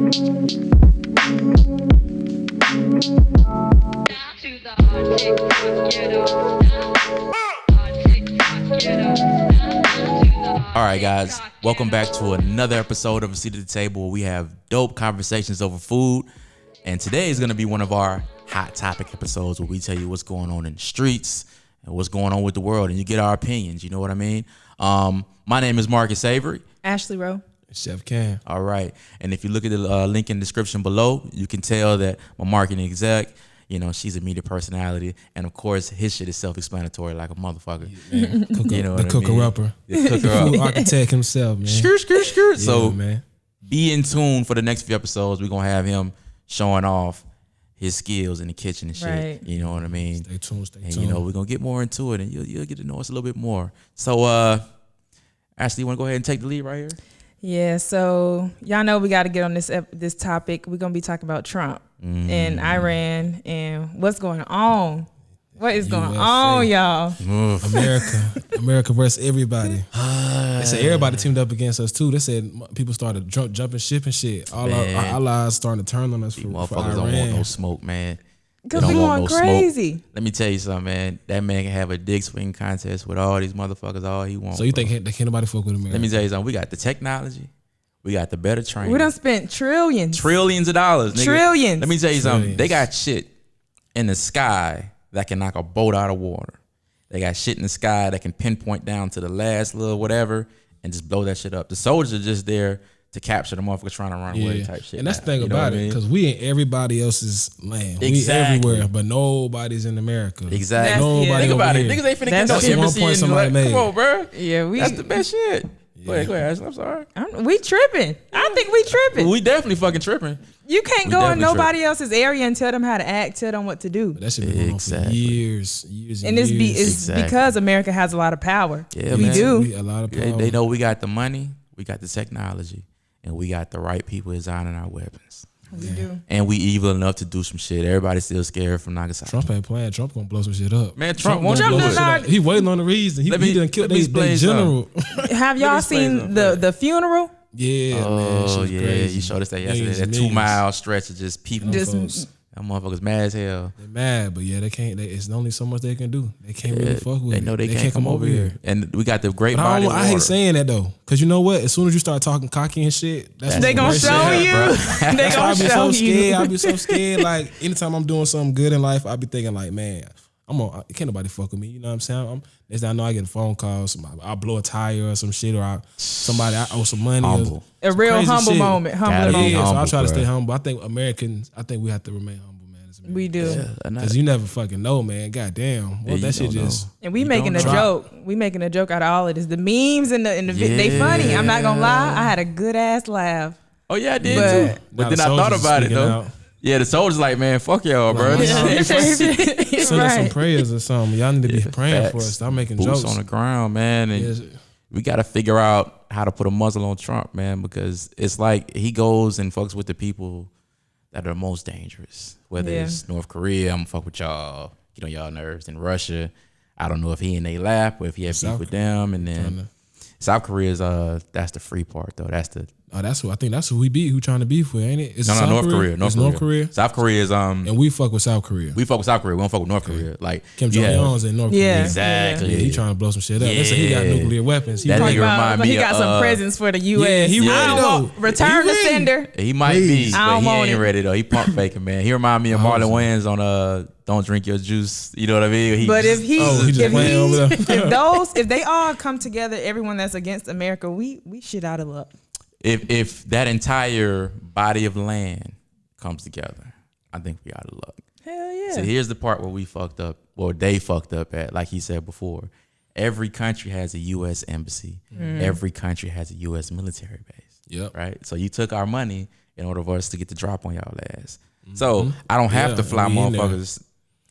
All right, guys, welcome back to another episode of A Seat at the Table where we have dope conversations over food. And today is going to be one of our hot topic episodes where we tell you what's going on in the streets and what's going on with the world, and you get our opinions, you know what I mean? My name is Marcus Avery. Ashley Rowe. Chef Cam. All right, and if you look at the link in the description below, you can tell that my marketing exec, you know, she's a media personality, and of course, his shit is self-explanatory like a motherfucker. Man, You know the what I mean? cooker-upper. The cooker-up. Food architect himself, man. Skirt. Yeah, So man. be in tune for the next few episodes. We're gonna have him showing off his skills in the kitchen and shit. Right. You know what I mean? Stay tuned. And you know, we're gonna get more into it, and you'll get to know us a little bit more. So, Ashley, you wanna go ahead and take the lead right here? Yeah, so y'all know we got to get on this topic. We're going to be talking about Trump and Iran and what's going on. What is going USA. on, y'all? America versus everybody. They said everybody teamed up against us too. They said people started jumping ship and shit. All our allies starting to turn on us for Motherfuckers Iran. don't want no smoke, man. Because we going crazy. Smoke. Let me tell you something, man. That man can have a dick swing contest with all these motherfuckers all he wants. So you think can't nobody fuck with America? Let me tell you something. We got the technology. We got the better training. We done spent trillions Trillions of dollars, nigga. Trillions. Let me tell you something. Trillions. They got shit in the sky that can knock a boat out of water. They got shit in the sky that can pinpoint down to the last little whatever and just blow that shit up. The soldiers are just there to capture the motherfuckers trying to run away type shit. And that's the thing You know about what I it, mean? because we in everybody else's land. Exactly. We everywhere, but nobody's in America. Exactly. Nobody Think over about here. it. Niggas ain't finna That's get no one point embassy in somebody like, made. come on, bro. Yeah, That's the best shit. Go ahead, Ashley. I'm sorry. we tripping. I think we tripping. We definitely fucking tripping. You can't we go in definitely nobody else's area and tell them how to act, tell them what to do. But that should be going on for Exactly. years And it's Exactly. because America has a lot of power. Yeah, we man. do. A lot of power. They know we got the money, we got the technology, and we got the right people designing our weapons. We do. And we evil enough to do some shit. Everybody's still scared from Nagasaki. Trump ain't playing. Trump gonna blow some shit up. Man, Trump won't gonna blow blow it shit up. He waiting on the reason. He done killed their general. Have y'all explain seen the funeral? Yeah, man. Oh, Shit's yeah. crazy. You showed us that yesterday. Millions That and 2 millions. mile stretch of just people. Just- Folks, That motherfuckers mad as hell. they mad, but yeah, they can't. It's only so much they can do. They can't really fuck with They it. know they can't come over here. And we got the great But body of I water. hate saying that though, because you know what? As soon as you start talking cocky and shit, that's They when gonna that shit show happen, you. bro. They That's why I gonna be show so scared. you. I be so scared. Like anytime I'm doing something good in life, I be thinking like, man, can't nobody fuck with me. You know what I'm saying? Next thing I know, I get a phone call. I'll blow a tire or some shit, or I owe some money. Humble. A real crazy humble shit. moment. Gotta Humble be moment. Yeah, so I humble, try to bro. stay humble. I think we have to remain humble, man. as Americans. We do. Because you never fucking know, man. God damn. Well, you that shit don't just. And we You making a don't know. joke. We making a joke out of all of this. The memes and the they funny. I'm not gonna lie. I had a good ass laugh. Oh, yeah, I did But- too. But Now then the I thought soldiers about it, speaking though. out. Yeah, the soldiers like, man, fuck y'all, bro. Like, This yeah. shit ain't funny. Send us some Right. prayers or something. Y'all need to be praying for Facts. us. Stop making Boots jokes. on the ground, man. And Yes. we got to figure out how to put a muzzle on Trump, man, because it's like he goes and fucks with the people that are most dangerous. Whether it's North Korea, I'm gonna fuck with y'all, get on y'all nerves. And Russia, I don't know if he in they lap or if he has beef with them. And then South Korea's that's the free part though. That's the That's who I think. That's who we beat. Who trying to beef with? Ain't it? It's South North Korea. It's North Korea. South Korea is And we fuck with South Korea. we fuck with South Korea. We don't fuck with North Korea. Like Kim you Jong have- Un's in North Yeah. Korea. Exactly. Yeah, he trying to blow some shit up. They say he got Yeah. nuclear weapons. He That probably- nigga remind me he got of, some presents for the U.S. Yeah, he I ready don't though. want- Return He the ready. sender. He might Please. be, I but don't he want ain't it. ready though. He pump faking, man. He remind me of Marlon Wayans on Don't Drink Your Juice. You know what I mean? But if he, he just playing over there. if they all come together, everyone that's against America, we shit out of luck. if that entire body of land comes together, I think we out of luck. Hell yeah. So here's the part where we fucked up, or they fucked up at, like he said before. Every country has a U.S. embassy. Every country has a U.S. military base. Yep. Right? So you took our money in order for us to get the drop on y'all ass. So I don't have to fly we in there. motherfuckers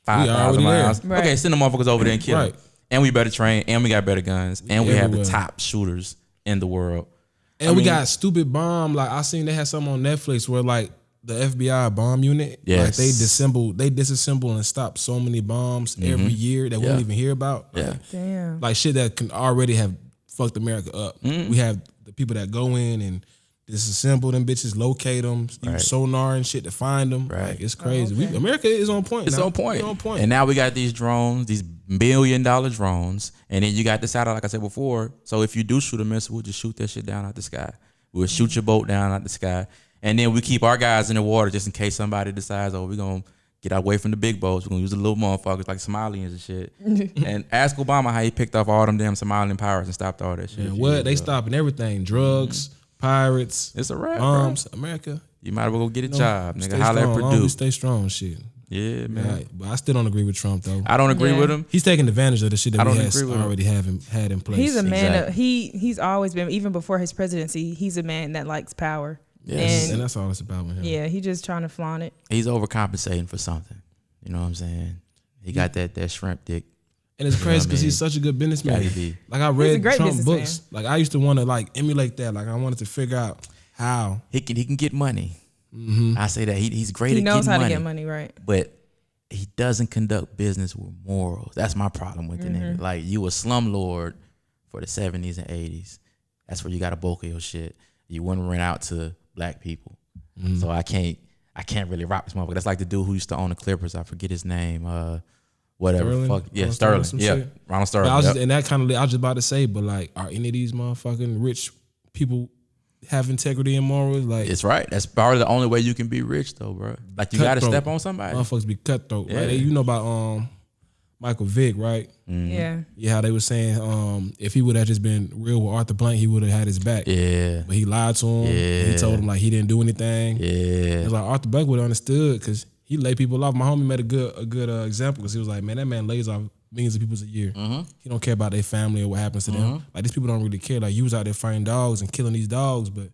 We already 5,000 miles. there. Right. Okay, send the motherfuckers over there and kill them. Right. And we better train, and we got better guns, and we have the everywhere. top shooters in the world. And we got stupid bomb. Like I seen they had something on Netflix where like the FBI bomb unit, like they disassemble and stop so many bombs every year that we don't even hear about. Yeah. Damn. Like shit that can already have fucked America up. We have the people that go in and disassemble them bitches, locate them, use sonar and shit to find them. Right. Like, it's crazy. America is on point. It's now. on point. It's on point. And now we got these drones, these $1 billion drones, and then you got the satellite, like I said before. So if you do shoot a missile, we'll just shoot that shit down out the sky. We'll shoot your boat down out the sky. And then we keep our guys in the water just in case somebody decides, we're going to get away from the big boats. We're going to use the little motherfuckers like Somalians and shit. And ask Obama how he picked off all them damn Somalian pirates and stopped all that shit. Yeah, what? They stopping everything. Drugs, pirates. It's a wrap, bombs. bro. America. You might as well go get a job, nigga. Holla Holla at Purdue. Stay strong, shit. Yeah, man. Right. But I still don't agree with Trump, though. I don't agree with him. He's taking advantage of the shit that we already had in place. He's a man. He's always been, even before his presidency, he's a man that likes power. Yes. And that's all it's about with him. Yeah, he's just trying to flaunt it. He's overcompensating for something. You know what I'm saying? He got that shrimp dick. And it's crazy because he's such a good businessman. Like, I read Trump books. Like, I used to want to like emulate that. Like, I wanted to figure out how he can get money. I say that he's great at getting money. He knows how to get money, right? But he doesn't conduct business with morals. That's my problem with the nigga. Like, you a slumlord for the 70s and 80s. That's where you got a bulk of your shit. You wouldn't rent out to black people. So I can't really rock this motherfucker. That's like the dude who used to own the Clippers. I forget his name. Whatever. Sterling? Fuck yeah, Sterling. Yeah, Ronald Sterling. I was just about to say, but like, are any of these motherfucking rich people have integrity and morals? Like, it's right. That's probably the only way you can be rich, though, bro. Like, you got to step on somebody. Motherfuckers be cutthroat. Yeah. Right? You know about Michael Vick, right? Yeah. Yeah, how they were saying if he would have just been real with Arthur Blank, he would have had his back. Yeah. But he lied to him. Yeah. He told him like he didn't do anything. Yeah. It was like Arthur Blank would have understood because he laid people off. My homie made a good example because he was like, man, that man lays off millions of people a year. He don't care about their family or what happens to them. Like, these people don't really care. Like, you was out there fighting dogs and killing these dogs, but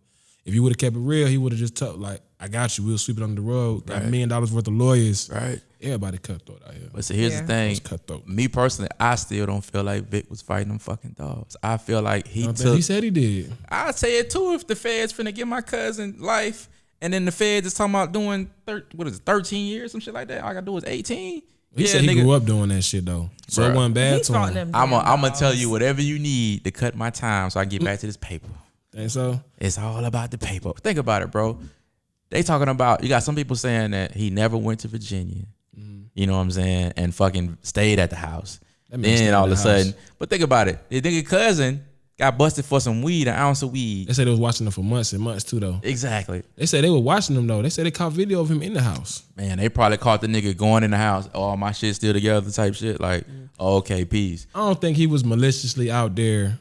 if you would have kept it real, he would have just told, like, I got you. We'll sweep it under the rug. Got $1 million worth of lawyers. Right. Everybody cutthroat out here. But so here's the thing. Me personally, I still don't feel like Vic was fighting them fucking dogs. I feel like he said he did. I'd say it too if the feds finna give my cousin life and then the feds is talking about doing 13 years, some shit like that. All I gotta do is 18. He said he grew up doing that shit though. So it wasn't bad to him. I'm gonna tell you whatever you need to cut my time so I can get back to this paper. Think so? It's all about the paper. Think about it, bro. They talking about, you got some people saying that he never went to Virginia. You know what I'm saying? And fucking stayed at the house. Then all of a sudden, but think about it. The nigga cousin got busted for some weed, an ounce of weed. They said they was watching him for months and months too, though. Exactly. They said they were watching him though. They said they caught video of him in the house. Man, they probably caught the nigga going in the house. Oh, my shit still together type shit. Like, okay, peace. I don't think he was maliciously out there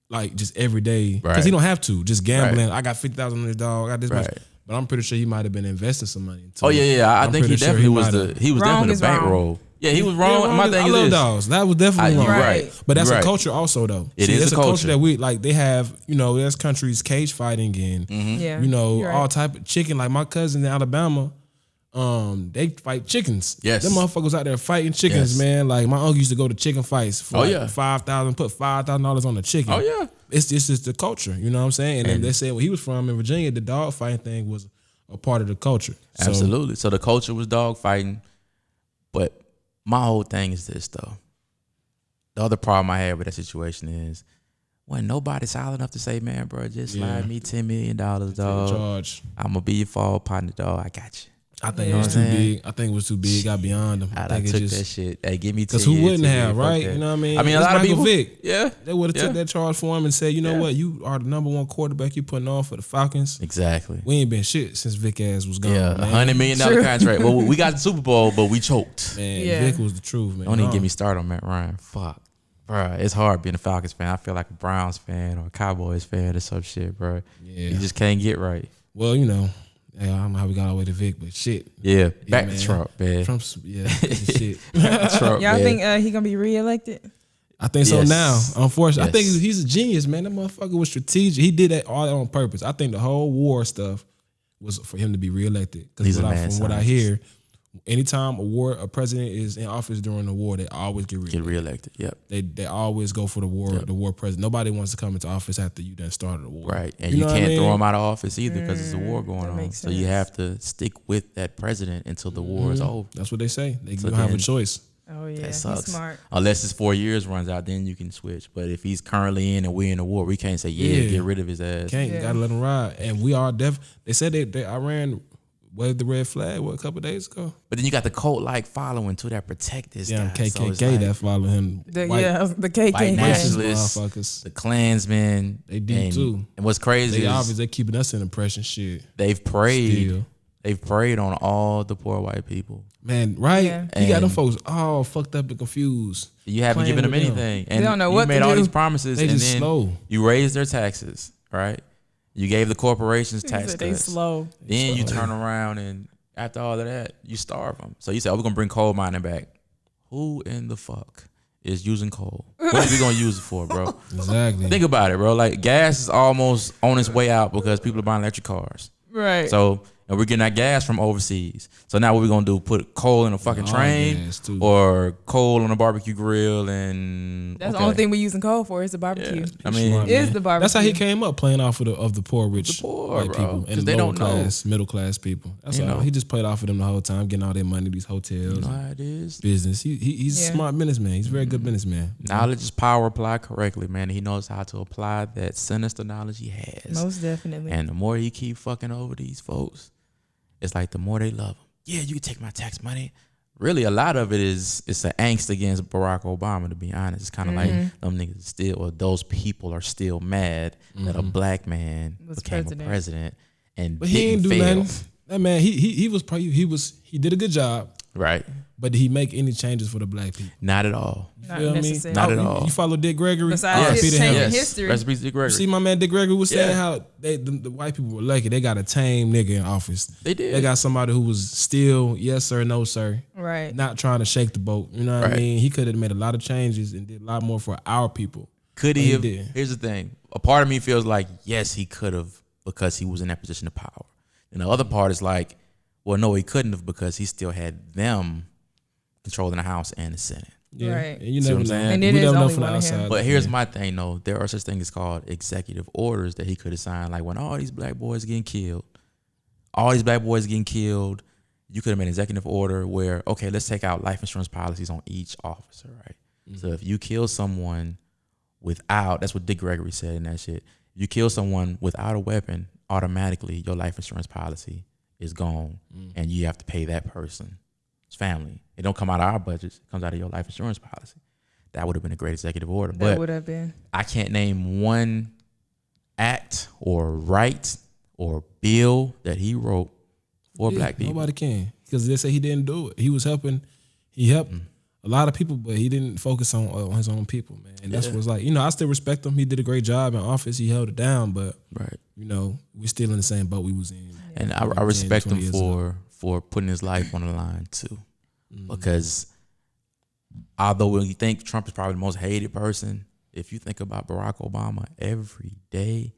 like just every day. Because he don't have to. Just gambling. I got $50,000 on this dog. I got this much. But I'm pretty sure he might have been investing some money. Oh yeah. I think he definitely was definitely the bankroll. Yeah, he was wrong. Yeah, my thing I love dogs. That was definitely wrong. Right. But that's a culture also though. It is a culture that we like. They have, there's countries cage fighting and all type of chicken. Like my cousin in Alabama, they fight chickens. Yes, them motherfuckers out there fighting chickens, man. Like my uncle used to go to chicken fights for $5,000, put $5,000 on the chicken. Oh yeah, it's just the culture. You know what I'm saying? And then they said where he was from in Virginia, the dog fighting thing was a part of the culture. Absolutely. So the culture was dog fighting, but my whole thing is this though. The other problem I had with that situation is when nobody's solid enough to say, man, bro, just slide me $10 million, dog. I'm gonna be your fall partner, dog. I got you. I think it was too big. I think it was too big. Got beyond him. I took that shit. Hey, give me 10 years. Because who wouldn't have, right? You know what I mean? I mean, a lot of people. Vick. Yeah. They would have took that charge for him and said, you know what? You are the number one quarterback you putting on for the Falcons. Exactly. We ain't been shit since Vick ass was gone. Yeah, $100 million contract. Well, we got the Super Bowl, but we choked. Man, Vick was the truth, man. Don't even get me started on Matt Ryan. Fuck. Bro, it's hard being a Falcons fan. I feel like a Browns fan or a Cowboys fan or some shit, bro. Yeah. You just can't get right. Well, I don't know how we got all the way to Vic, but shit. Yeah, back to Trump, man. Trump's, shit. Trump, y'all think he gonna be reelected? I think so now, unfortunately. I think he's a genius, man. That motherfucker was strategic. He did that all on purpose. I think the whole war stuff was for him to be reelected. Because from what I hear, anytime a president is in office during the war, they always get reelected. Yep. They always go for the war president. Nobody wants to come into office after you done started the war. Right. And you can't throw him out of office either because there's a war going on. So you have to stick with that president until the war is over. That's what they say. They don't have a choice. Oh yeah, That sucks. He's smart. Unless his 4 years runs out, then you can switch. But if he's currently in and we're in a war, we can't say get rid of his ass. Gotta let him ride. And we are they said Iran waved the red flag a couple of days ago. But then you got the cult-like following too that protect this guy. KKK so that follow him. The white KKK. nationalists, motherfuckers. the Klansmen. They deep too. And what's crazy is they keeping us in oppression shit. they've preyed. Still. They've preyed on all the poor white people. Man, right? Yeah. You got them folks all fucked up and confused. You haven't given them anything. And they don't know you what made to all do. these promises They and just then slow. you raised their taxes, right? You gave the corporations tax They cuts. slow. Then you turn around and after all of that, you starve them. So you say, we're going to bring coal mining back. Who in the fuck is using coal? What are we going to use it for, bro? Exactly. Think about it, bro. Like, gas is almost on its way out because people are buying electric cars. Right. So, and we're getting that gas from overseas. So now what we gonna do? Put coal in a fucking train or coal on a barbecue grill and that's the only thing we using coal for is the barbecue. Yeah. I mean, is the barbecue. That's how he came up playing off of the poor rich white people and they lower don't class, middle class people. That's all. He just played off of them the whole time, getting all their money, these hotels. You know how it is. Business. He's a smart businessman. He's a very good businessman. Knowledge is power applied correctly, man. He knows how to apply that sinister knowledge he has. Most definitely. And the more he keep fucking over these folks, it's like the more they love him. Yeah, you can take my tax money. Really, a lot of it it's an angst against Barack Obama, to be honest. It's kind of like them niggas still, or those people are still mad that a black man became a president and but he ain't do nothing. That man, he did a good job. Right. But did he make any changes for the black people? Not at all. Not necessarily. Not at all. You follow Dick Gregory? Besides changing history. Recipe Dick Gregory. See, my man Dick Gregory was saying how the white people were lucky. They got a tame nigga in office. They did. They got somebody who was still yes sir, no sir. Right. Not trying to shake the boat. You know what I mean? He could have made a lot of changes and did a lot more for our people. Could he have? Here's the thing. A part of me feels like, yes, he could have because he was in that position of power. And the other part is like, well, no, he couldn't have because he still had them controlling the House and the Senate. Yeah. Right. And you never know. And it is only one of him. But here's my thing, though. There are such things called executive orders that he could have signed. Like when all these black boys getting killed, you could have made an executive order where, okay, let's take out life insurance policies on each officer, right? Mm-hmm. So if you kill someone without, that's what Dick Gregory said in that shit. You kill someone without a weapon, automatically your life insurance policy is gone, and you have to pay that person's family. It don't come out of our budgets; it comes out of your life insurance policy. That would have been a great executive order. That would have been. I can't name one act or right or bill that he wrote for black people. Nobody can, because they say he didn't do it. He was helping. He helped a lot of people, but he didn't focus on his own people, man. And that's what's like. You know, I still respect him. He did a great job in office. He held it down, but you know, we're still in the same boat we was in. And I respect him for putting his life on the line too, because although when you think Trump is probably the most hated person, if you think about Barack Obama every day,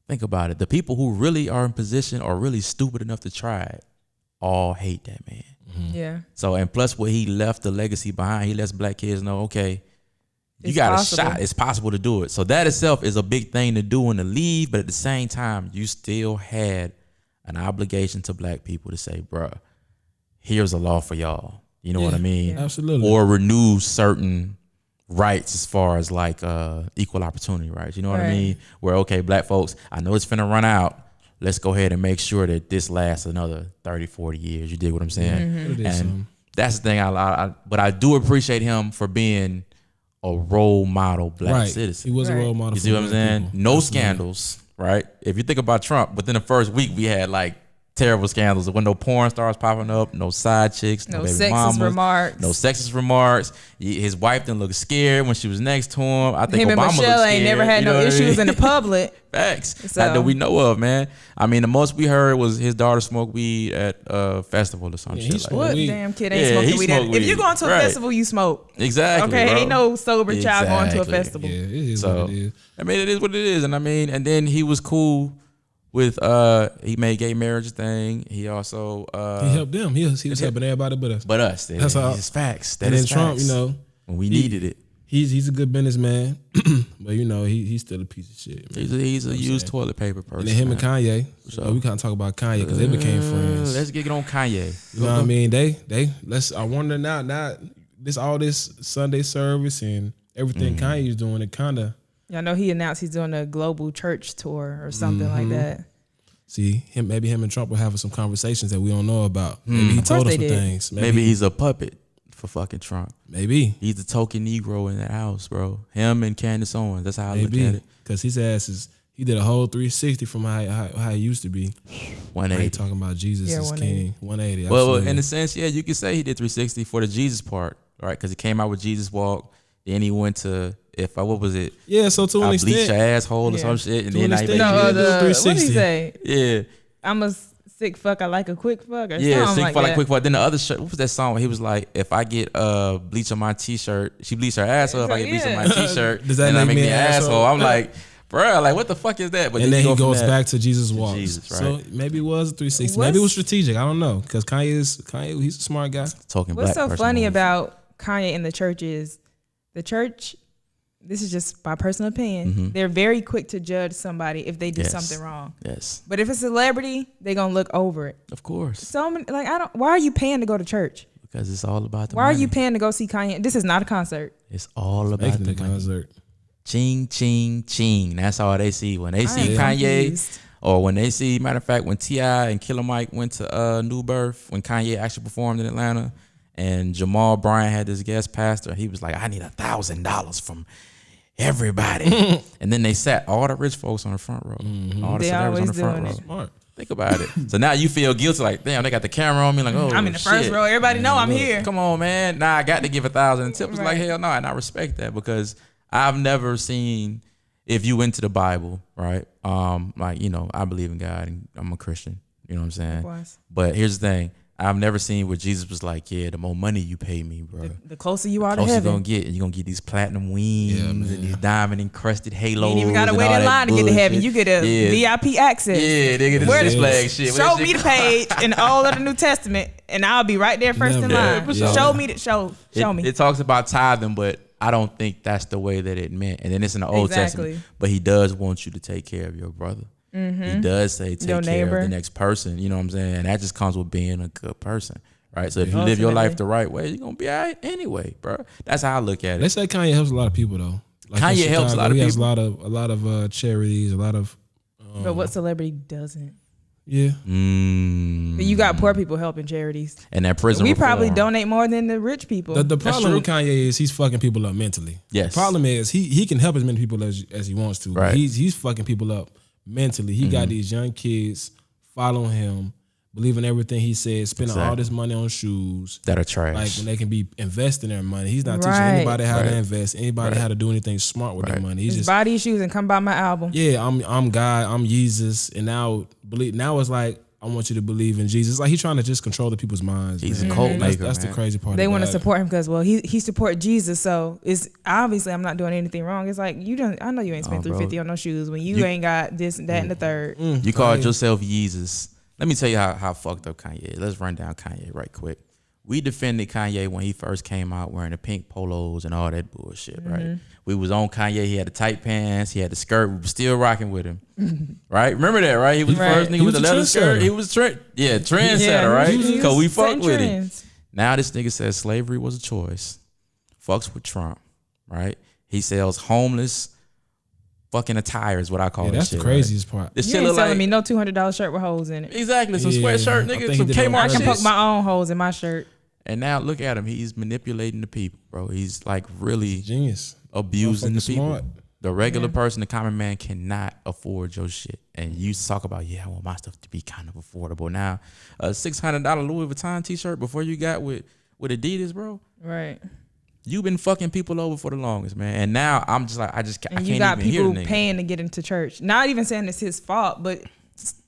think about it. The people who really are in position or really stupid enough to try it all hate that man. Yeah. So, and plus what he left the legacy behind, he lets black kids know, okay, you got a shot. It's possible to do it. So that itself is a big thing to do and to leave. But at the same time, you still had an obligation to black people to say, bruh, here's a law for y'all. You know what I mean? Yeah. Absolutely. Or renew certain rights as far as like equal opportunity rights. You know what I mean? Where, okay, black folks, I know it's finna run out. Let's go ahead and make sure that this lasts another 30, 40 years. You dig what I'm saying? And that's the thing. But I do appreciate him for being a role model black citizen. He was a role model. You see what I'm saying? People. No scandals, right? If you think about Trump, within the first week, we had like terrible scandals. There were no porn stars popping up, no side chicks, no baby mamas, remarks. no sexist remarks. His wife didn't look scared when she was next to him. I think him Obama and Michelle looked ain't scared, never had no issues in the public. Facts. So. Not that we know of, man. I mean, the most we heard was his daughter smoked weed at a festival or some shit like that. What damn kid ain't smoking weed? If you going to a festival, you smoke. Exactly. Okay, bro. Ain't no sober child going to a festival. Yeah, it is what it is. I mean, it is what it is. And I mean, and then he was cool with he made gay marriage a thing. He also he helped them. He was helping everybody but us. But us. That's all. It's facts. That and is then Trump, facts. you know, when we needed it. He's a good businessman, but you know he's still a piece of shit. Man. He's a used toilet paper person. And then him man. and Kanye, so we can't talk about Kanye because they became friends. Let's get on Kanye. You know what I mean? They. I wonder now this Sunday service and everything Kanye's doing, it kind of. I know he announced he's doing a global church tour or something like that. See, maybe him and Trump were having some conversations that we don't know about. Maybe he told us some things. Maybe he's a puppet for fucking Trump. Maybe. He's the token Negro in that house, bro. Him and Candace Owens. That's how I look at it. Because his ass he did a whole 360 from how he used to be. 180. Talking about Jesus is 180. King. 180. Well, in a sense, yeah, you could say he did 360 for the Jesus part, right? Because he came out with Jesus Walk. Then he went to, what was it? Yeah, so to an extent. Bleach your asshole or some shit. And then what did he say? Yeah. I'm a sick fuck, I like a quick fuck or yeah, something sick fuck like quick fuck. Then the other shirt, what was that song where he was like, if I get bleach on my t-shirt, she bleached her ass up. If I get bleach on my t-shirt, does that make me an asshole? I'm like, bro, like what the fuck is that? But and then he goes back to Jesus Walks. Jesus, right? So maybe it was 360. Maybe it was strategic. I don't know. Because Kanye, he's a smart guy. Talking What's black so funny about Kanye and the church is the church, this is just my personal opinion, they're very quick to judge somebody if they do something wrong. Yes. But if it's a celebrity, they're going to look over it. Of course. So many, why are you paying to go to church? Because it's all about the money. Why are you paying to go see Kanye? This is not a concert. It's all about the concert. Ching, ching, ching. That's all they see. When they see Kanye, confused. Or when they see, matter of fact, when T.I. and Killer Mike went to New Birth, when Kanye actually performed in Atlanta, and Jamal Bryant had this guest pastor, he was like, I need $1,000 from everybody. And then they sat all the rich folks on the front row. All the celebrities on the front row. Smart. Think about it. So now you feel guilty, like, damn, they got the camera on me, like, oh, I'm in the first row. Everybody know I'm here. Come on, man. Nah, I got to give $1,000. And Tip was like, hell no, and I respect that because I've never seen, if you went to the Bible, right? Like, you know, I believe in God and I'm a Christian. You know what I'm saying? But here's the thing. I've never seen where Jesus was like, yeah, the more money you pay me, bro. The closer you are to heaven. You're going to get these platinum wings and these diamond encrusted halos. You ain't even got to wait in line to get to heaven. You get a VIP access. Yeah, they get the Six Flags shit. Show me the page in all of the New Testament and I'll be right there first in line. Yeah. Show me. Show me. It talks about tithing, but I don't think that's the way that it meant. And then it's in the Old Testament. But he does want you to take care of your brother. He does say take care of the next person. You know what I'm saying? And that just comes with being a good person. Right, so if you live your life the right way, you're gonna be all right anyway, bro. That's how I look at it. They say Kanye helps a lot of people though. Like Kanye helps a lot of people. He has a lot of charities, a lot of. But what celebrity doesn't? Yeah. But you got poor people helping charities, and that prison. We probably donate more than the rich people. The problem with Kanye is he's fucking people up mentally. Yes. The problem is he can help as many people as he wants to. Right. He's fucking people up mentally. He got these young kids following him, believing everything he said, spending all this money on shoes that are trash. Like when they can be investing their money. He's not teaching anybody how to invest, anybody how to do anything smart with their money. He's just buy these shoes and come buy my album. Yeah, I'm God, I'm Jesus, and now it's like I want you to believe in Jesus. Like he's trying to just control the people's minds. He's a cult maker. That's the crazy part. They want to support him because he support Jesus, so it's obviously I'm not doing anything wrong. It's like I know you ain't spent $350 on no shoes when you ain't got this, that, and the third. You called yourself Jesus. Let me tell you how fucked up Kanye is. Let's run down Kanye right quick. We defended Kanye when he first came out wearing the pink polos and all that bullshit, right? We was on Kanye. He had the tight pants. He had the skirt. We were still rocking with him, right? Remember that, right? He was the first nigga with the leather skirt. He was trendsetter, right? Because we fucked with him. Now this nigga says slavery was a choice. Fucks with Trump, right? He sells homeless fucking attire is what I call it. That's the craziest part. This shit ain't selling me no $200 shirt with holes in it. Exactly. Some sweatshirt, nigga. Some Kmart. I can poke my own holes in my shirt. And now look at him. He's manipulating the people, bro. He's like really genius, abusing the people. Smart. The regular person, the common man, cannot afford your shit. And you talk about, I want my stuff to be kind of affordable. Now, a $600 Louis Vuitton t-shirt before you got with Adidas, bro. Right. You've been fucking people over for the longest, man. And now I'm just like, I can't even hear the nigga. You got people paying to get into church. Not even saying it's his fault, but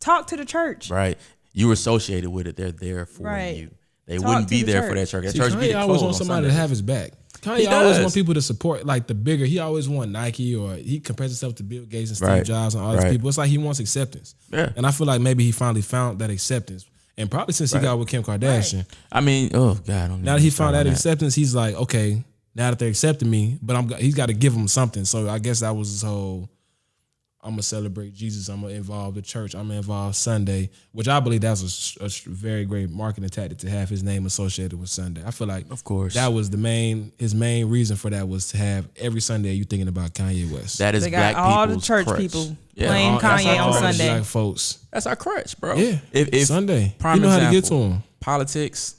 talk to the church. Right. You were associated with it. They're there for you. They wouldn't be there for that church. That church Kanye be the always want somebody to have his back. Kanye always want people to support, like the bigger. He always want Nike, or he compares himself to Bill Gates and Steve Jobs and all these people. It's like he wants acceptance. Yeah. And I feel like maybe he finally found that acceptance. And probably since he got with Kim Kardashian. I mean, oh God. Now that he found that acceptance, he's like, okay, now that they're accepting me, but he's got to give them something. So I guess that was his whole, gonna celebrate Jesus. I'm gonna involve the church. I'm gonna involve Sunday, which I believe that's a very great marketing tactic to have his name associated with Sunday. I feel like, of course, that was his main reason for that was to have every Sunday you thinking about Kanye West. That is they black got all the people's church crutch. people Yeah. playing Kanye on Sunday. Black folks. That's our crutch, bro. Yeah. If Sunday, prime you know example, how to get to him. Politicians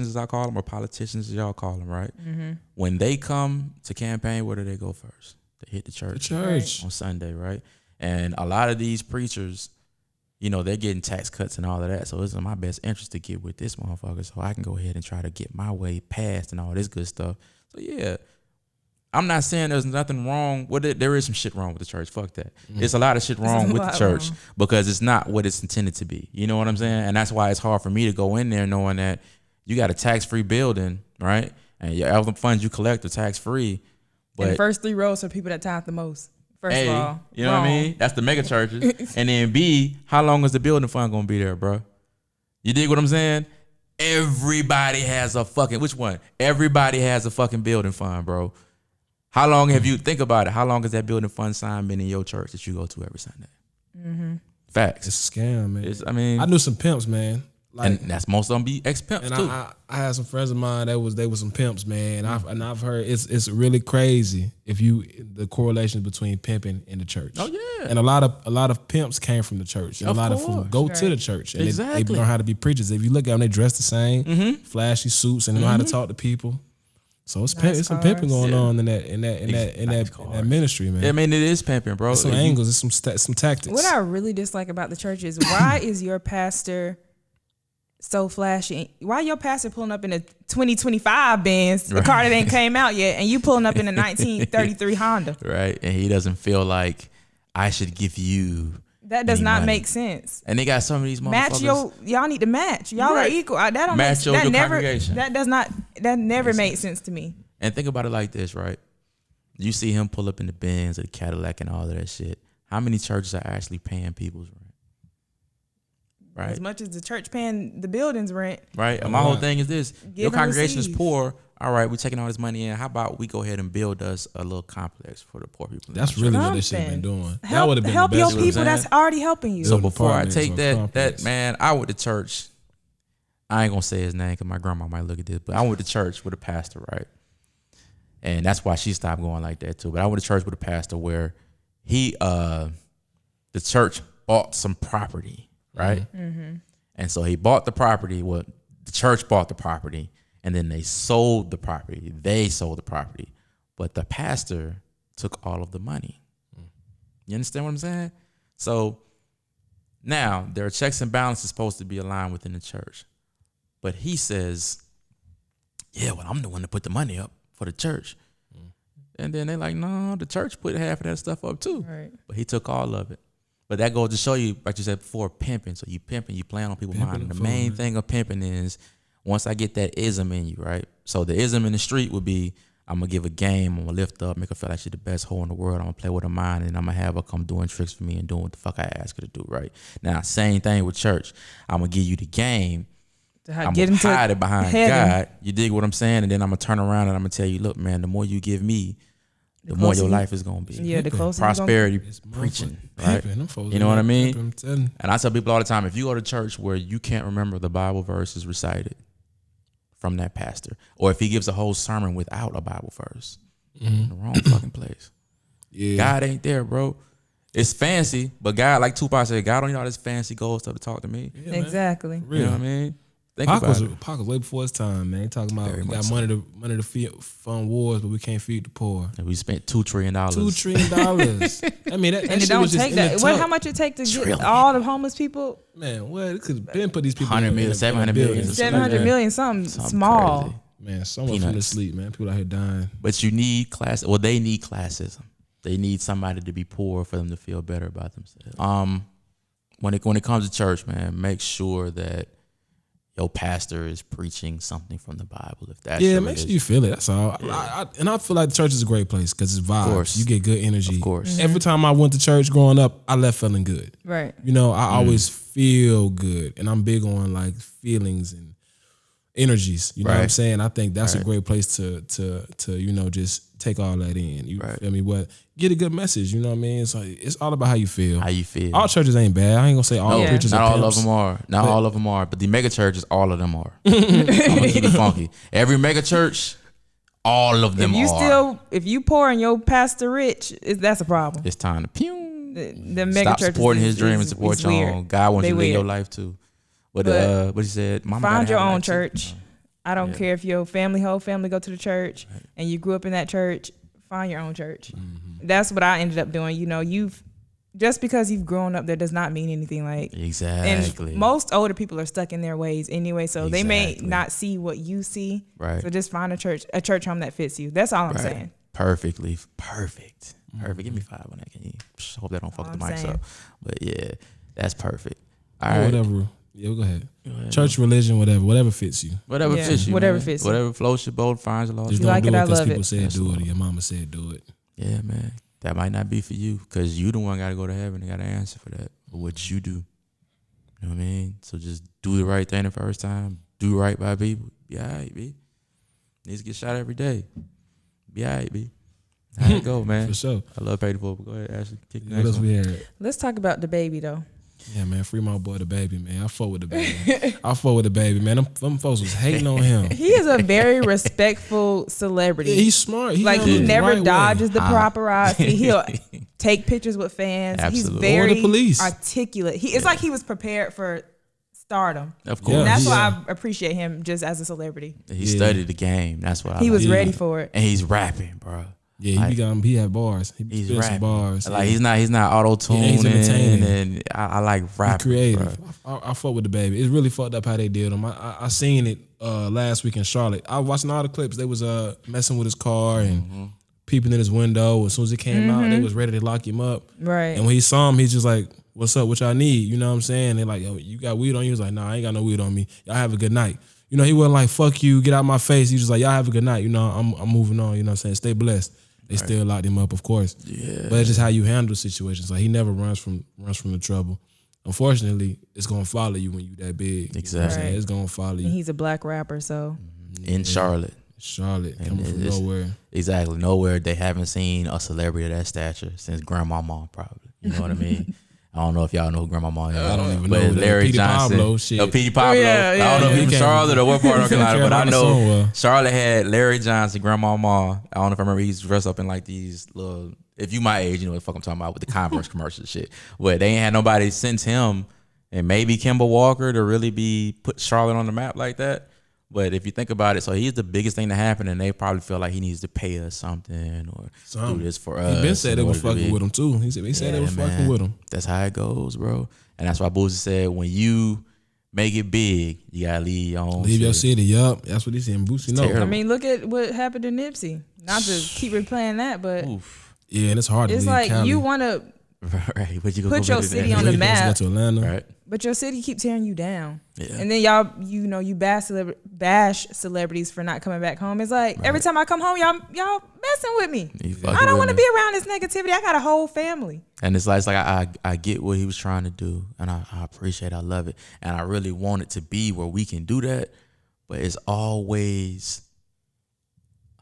as I call them, or politicians as y'all call them, right? Mm-hmm. When they come to campaign, where do they go first? They hit the church. On Sunday, right? And a lot of these preachers, you know, they're getting tax cuts and all of that. So it's in my best interest to get with this motherfucker so I can go ahead and try to get my way passed and all this good stuff. So yeah, I'm not saying there's nothing wrong with it. There is some shit wrong with the church. Fuck that. There's a lot of shit wrong with the church because it's not what it's intended to be. You know what I'm saying? And that's why it's hard for me to go in there knowing that you got a tax-free building, right? And all the funds you collect are tax-free. But and the first 3 rows are people that tithe the most. First of all, you know what I mean? That's the mega churches. And then B, how long is the building fund gonna be there, bro? You dig what I'm saying? Everybody has a fucking, which one? Everybody has a fucking building fund, bro. How long have you, think about it, how long has that building fund sign been in your church that you go to every Sunday? Mm-hmm. Facts. It's a scam, man. I knew some pimps, man. Like, and that's most of them be ex-pimps too. I had some friends of mine they was some pimps, man. And I've heard it's really crazy the correlation between pimping and the church. Oh yeah. And a lot of pimps came from the church. And a lot of them go to the church. And they learn how to be preachers. If you look at them, they dress the same, flashy suits, and they know how to talk to people. So it's some pimping going on in that ministry, man. Yeah, I mean, it is pimping, bro. There's some angles, there's some tactics. What I really dislike about the church is why is your pastor so flashy? Why your pastor pulling up in a 2025 Benz, the car that ain't came out yet, and you pulling up in a 1933 Honda? Right, and he doesn't feel like I should give you. That does not make sense. And they got some of these motherfuckers. Y'all need to match. Y'all are equal. That don't match make your never. Congregation. That never made sense to me. And think about it like this, right? You see him pull up in the Benz or the Cadillac and all of that shit. How many churches are actually paying people's rent? Right. As much as the church paying the building's rent. Right. And my whole thing is this. Your congregation is poor. All right, we're taking all this money in. How about we go ahead and build us a little complex for the poor people? That's really what they should have been doing. That would have been help your people that's already helping you. So before I take that man, I went to church. I ain't gonna say his name because my grandma might look at this, but I went to church with a pastor, right? And that's why she stopped going like that too. But I went to church with a pastor where the church bought some property, right? Mm-hmm. And so he bought the property. Well, the church bought the property. And then they sold the property. But the pastor took all of the money. You understand what I'm saying? So now there are checks and balances supposed to be aligned within the church. But he says, yeah, well, I'm the one to put the money up for the church. And then they're like, no, the church put half of that stuff up too. Right. But he took all of it. But that goes to show you, like you said before, pimping. So you pimping, you playing on people's mind. The main thing of pimping is, once I get that ism in you, right? So the ism in the street would be, I'm going to give a game, I'm going to lift up, make her feel like she's the best hoe in the world, I'm going to play with her mind, and I'm going to have her come doing tricks for me and doing what the fuck I ask her to do, right? Now, same thing with church. I'm going to give you the game. I'm going to hide it behind God. You dig what I'm saying? And then I'm going to turn around and I'm going to tell you, look, man, the more you give me, the more your life is going to be. Yeah, the closer prosperity preaching, right? You know what I mean? And I tell people all the time, if you go to church where you can't remember the Bible verses recited from that pastor, or if he gives a whole sermon without a Bible verse, in the wrong fucking place. Yeah. God ain't there, bro. It's fancy, but God, like Tupac said, God don't need all this fancy gold stuff to talk to me. Yeah, exactly. You know what I mean? Pac was way before his time, man. He talking about we got money to fund wars, but we can't feed the poor. And we spent $2 trillion. $2 trillion. I mean, that and it don't take that. How much it take to get all the homeless people? Man, well, it could have been put these people 100 million, 700 million. 700 million, something small. Crazy. Man, someone from the sleep, man. People out here dying. But you need class. Well, they need classism. They need somebody to be poor for them to feel better about themselves. When it comes to church, man, make sure that your pastor is preaching something from the Bible. If that's make sure you feel it. That's all. Yeah. I feel like the church is a great place because it's vibes. Of course. You get good energy. Of course. Every time I went to church growing up, I left feeling good. Right. You know, I always feel good, and I'm big on like feelings energies. You know what I'm Right. saying? I think that's a Right. great place to just take all that in. You Right. feel me? What get a good message. You know what I mean? It's all about how you feel. How you feel? All churches ain't bad. I ain't gonna say all Yeah. preachers Not are all of pimps. them are. Not all of them are. But the mega churches, all of them are. I'm gonna keep it funky. Every mega church, all of them are. If you poor and your pastor rich, that's a problem. It's time to pew. The mega Stop churches supporting his is- dream and is- support is your weird. own. God wants They you to live your weird. life too. What But he said, Mama Find gotta your have a own life too. church. I don't care if your whole family go to the church and you grew up in that church. Find your own church. Mm-hmm. That's what I ended up doing. You know, just because you've grown up there does not mean anything. Like Exactly. And most older people are stuck in their ways anyway, so they may Exactly. not see what you see. Right. So just find a church home that fits you. That's all I'm saying. Perfectly. Perfect. Give me 5 on that. Can you? Hope that don't fuck All the I'm mics saying. up. But yeah, that's perfect. All Or right. whatever. Yeah, go ahead. Go ahead, Church, religion, whatever fits you. Whatever Yeah, fits you. whatever man. fits you. Whatever floats your boat, finds your lost. Just You don't like do it, it I because love people it. said That's do all. it or your mama said do it. Yeah, man. That might not be for you because you the one got to go to heaven and got to answer for that. But what you do. You know what I mean? So just do the right thing the first time. Do right by people. Be all right, B. Needs to get shot every day. Be all right, B. How it go, man? For sure. I love paid for. Go ahead, Ashley. Kick the What next else one. we had? Let's talk about the baby though. Yeah, man, free my boy the baby, man. I fuck with the baby. I fuck with the baby, man. Them folks was hating on him. He is a very respectful celebrity. Yeah, he's smart. He Like handles he it never the right way. dodges the paparazzi. He'll take pictures with fans. Absolutely. He's very Or the police. articulate. It's like he was prepared for stardom. Of course. Yeah. And that's why Yeah. I appreciate him just as a celebrity. He Yeah. studied the game. That's what I He was like. ready for it. And he's rapping, bro. Yeah, he had bars. He He's spit some rapping. bars. Like he's not auto tuning, he's entertaining. and I like He's rapping. creative. Bro. I fuck with the baby. It's really fucked up how they did him. I seen it last week in Charlotte. I was watching all the clips. They was messing with his car and peeping in his window. As soon as it came out, they was ready to lock him up. Right. And when he saw him, he's just like, "What's up? What y'all need?" You know what I'm saying? They're like, "Yo, you got weed on you?" He was like, "Nah, I ain't got no weed on me. Y'all have a good night." You know, he wasn't like, "Fuck you, get out my face." He was just like, "Y'all have a good night." You know, I'm moving on. You know what I'm saying? Stay blessed. They still locked him up, of course. Yeah. But it's just how you handle situations. Like he never runs from the trouble. Unfortunately, it's gonna follow you when you that big. You know what I'm Exactly. saying? It's gonna follow And you. he's a black rapper, so In Charlotte. Charlotte, And coming from it's- nowhere. Exactly. Nowhere they haven't seen a celebrity of that stature since Grandmama, probably. You know what I mean? I don't know if y'all know who Grandmama is. I don't even but know who that is. Larry Petey Johnson. Pablo, shit. No, Petey Pablo. Yeah, yeah, I don't know yeah. if He he's from came Charlotte or what part of North Carolina, but I Carolina know somewhere. Charlotte had Larry Johnson, Grandmama. I don't know if I remember. He's dressed up in like these little. If you my age, you know what the fuck I'm talking about with the Converse commercial shit. But they ain't had nobody since him and maybe Kimball Walker to really be put Charlotte on the map like that. But if you think about it, so he's the biggest thing to happen, and they probably feel like he needs to pay us something or do this for us. He been said they in were order to fucking be- with him too. He said they were fucking man. with him. That's how it goes, bro. And that's why Boosie said, when you make it big, you gotta leave your own. Leave your city. city, yup. That's what he said. Boosie know. terrible. I mean, look at what happened to Nipsey. Not to keep replaying that, but Oof. Yeah, and it's hard to it's leave like Cali. you want to, Right, but you Put go your visit city that. on the He supposed to map. go to Atlanta. Right. but your city keep tearing you down. Yeah. And then you bash celebrities for not coming back home. It's like every time I come home, y'all messing with me. You fucking I don't with want to me. be around this negativity. I got a whole family. And it's like I get what he was trying to do, and I appreciate it. I love it. And I really want it to be where we can do that, but it's always,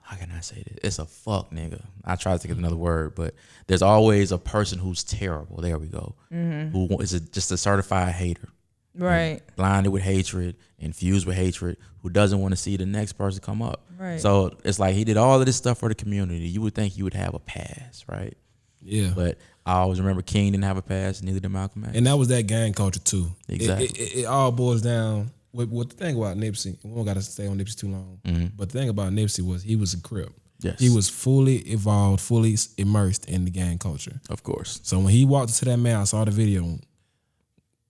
how can I say this? It's a fuck nigga. I try to think of another word, but there's always a person who's terrible. There we go. Who is just a certified hater. Right. Blinded with hatred, infused with hatred, who doesn't want to see the next person come up. Right. So it's like he did all of this stuff for the community. You would think he would have a pass, right? Yeah. But I always remember King didn't have a pass, neither did Malcolm X. And that was that gang culture too. Exactly. It all boils down. What the thing about Nipsey, we don't got to stay on Nipsey too long. But the thing about Nipsey was he was a Crip. Yes. He was fully evolved, fully immersed in the gang culture. Of course. So when he walked into that man, I saw the video.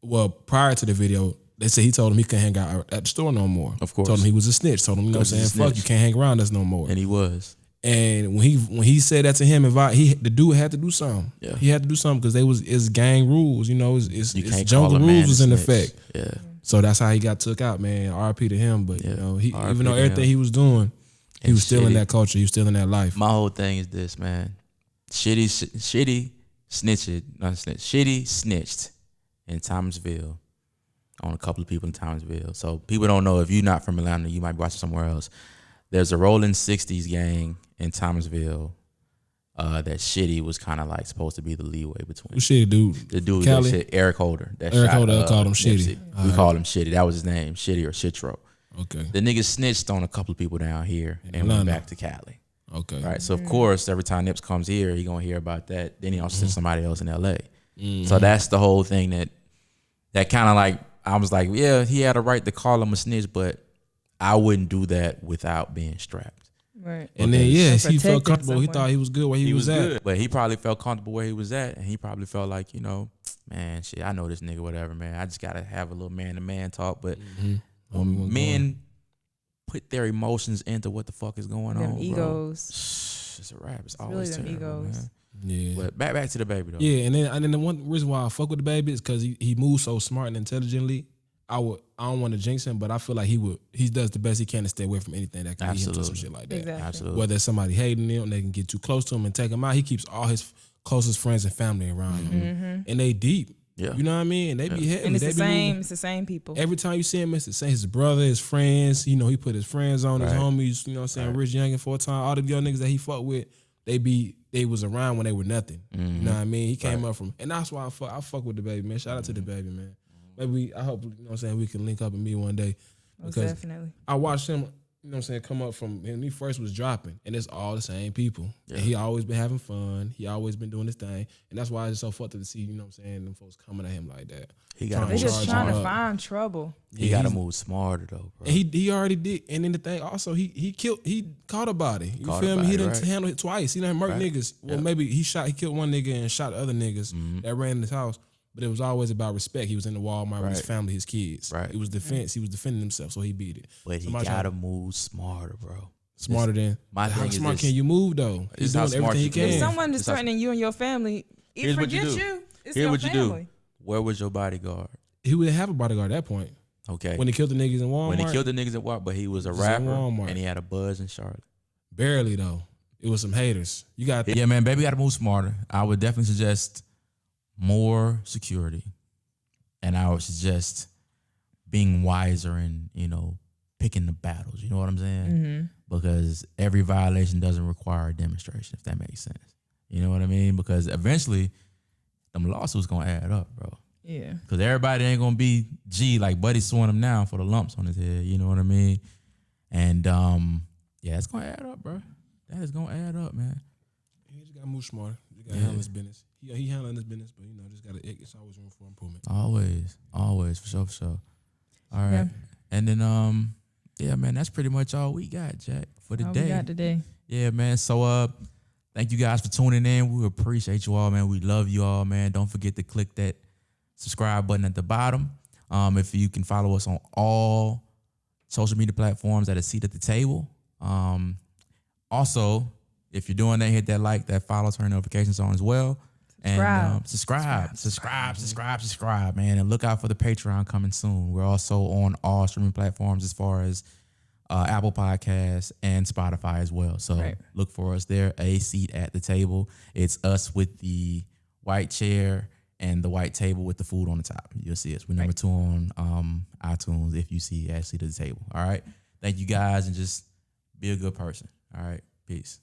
Well, prior to the video, they said he told him he couldn't hang out at the store no more. Of course. Told him he was a snitch. Told him, you know what I'm saying, He's a fuck, snitch. you can't hang around us no more. And he was. And when he said that to him, the dude had to do something. Yeah. He had to do something because it's gang rules. You know, it's You can't jungle call a man rules was a in snitch. effect. Yeah. So that's how he got took out, man. RP to him. But Yeah. you know, he RIP even though to everything him. he was doing, he And was still in shitty. that culture. He was still in that life. My whole thing is this, man. Shitty snitched in Thomasville on a couple of people in Thomasville. So people don't know, if you're not from Atlanta, you might be watching somewhere else. There's a rolling 60s gang in Thomasville that Shitty was kind of like supposed to be the leeway between. Who Shitty dude? The dude Cali? that shit, Eric Holder. That Eric shot, Holder called him Nipsey. Shitty. We called him Shitty. That was his name, Shitty or Shitro. Okay. The nigga snitched on a couple of people down here and went back to Cali. Okay. Right. So of course, every time Nips comes here, he gonna hear about that. Then he also sends somebody else in LA. So that's the whole thing that kind of like, I was like, yeah, he had a right to call him a snitch, but I wouldn't do that without being strapped. Right. And then he felt Protecting comfortable. someone. He thought he was good where he was at. Good, but he probably felt comfortable where he was at, and he probably felt like, man, shit, I know this nigga, whatever, man. I just gotta have a little man-to-man talk. But when men put their emotions into what the fuck is going Them on, egos. it's a wrap. It's Really always them terrible, egos. man. Yeah. But back to the baby though. Yeah, and then the one reason why I fuck with the baby is because he moves so smart and intelligently. I don't want to jinx him, but I feel like he does the best he can to stay away from anything that can lead him to some shit like that. Exactly. Absolutely. Whether it's somebody hating him, they can get too close to him and take him out. He keeps all his closest friends and family around him, and they deep. Yeah. You know what I mean? And they be heavy. And it's they the be same. moving. It's the same people. Every time you see him, it's the same. His brother, his friends. He put his friends on, his Right. homies. You know what I'm saying? Rich Young and 4 time. All the young niggas that he fucked with, they was around when they were nothing. You know what I mean? He came up from, and that's why I fuck with the baby, man. Shout out to the baby, man. Maybe I hope, you know what I'm saying, we can link up and meet one day. Most Because definitely. I watched him, you know what I'm saying, come up from when he first was dropping, and it's all the same people. Yeah. And he always been having fun. He always been doing his thing. And that's why it's so fucked up to see, you know what I'm saying, them folks coming at him like that. He got They just trying to up. find trouble. He got to move smarter though, bro. And he already did. And then the thing also, he caught a body. You Caught feel a me? body, He done right. handled it twice. He done murked Right. niggas. Well, Yep. maybe he killed one nigga and shot other niggas that ran in his house. But it was always about respect. He was in the Walmart with his Right. family, his kids. Right. It was defense. He was defending himself, so he beat it. But he Somebody got to trying- move smarter, bro. Smarter than My how thing is smart this. can you move though? He's It's how doing smart everything he you can can. If move. someone is It's not- threatening you and your family, it Here's what you forgets do. you. It's Here's your what you family. do. Where was your bodyguard? He would have a bodyguard at that point. Okay. When he killed the niggas in Walmart. When he killed the niggas at Walmart, but he was a Just in rapper Walmart. and he had a buzz in Charlotte. Barely though. It was some haters. You got Yeah, man, baby got to move smarter. I would definitely suggest more security. And I would suggest being wiser and, picking the battles. You know what I'm saying? Because every violation doesn't require a demonstration, if that makes sense. You know what I mean? Because eventually, them lawsuits going to add up, bro. Yeah. Because everybody ain't going to be G like Buddy's suing him now for the lumps on his head. You know what I mean? And, yeah, it's going to add up, bro. That is going to add up, man. He just got to move smarter. He got to handle his business. He handling his business, but just got to. It's always room for improvement. Always, for sure. All right, Yeah. and then yeah, man, that's pretty much all we got, Jack, for the All day. we got today. Yeah, man. So thank you guys for tuning in. We appreciate you all, man. We love you all, man. Don't forget to click that subscribe button at the bottom. If you can follow us on all social media platforms at A Seat at the Table. Also, if you're doing that, hit that like, that follow, turn notifications on as well. And subscribe, man. And look out for the Patreon coming soon. We're also on all streaming platforms as far as Apple Podcasts and Spotify as well. So look for us there. A Seat at the Table. It's us with the white chair and the white table with the food on the top. You'll see us. We're number 2 on iTunes if you see A Seat at the Table. All right. Thank you guys, and just be a good person. All right. Peace.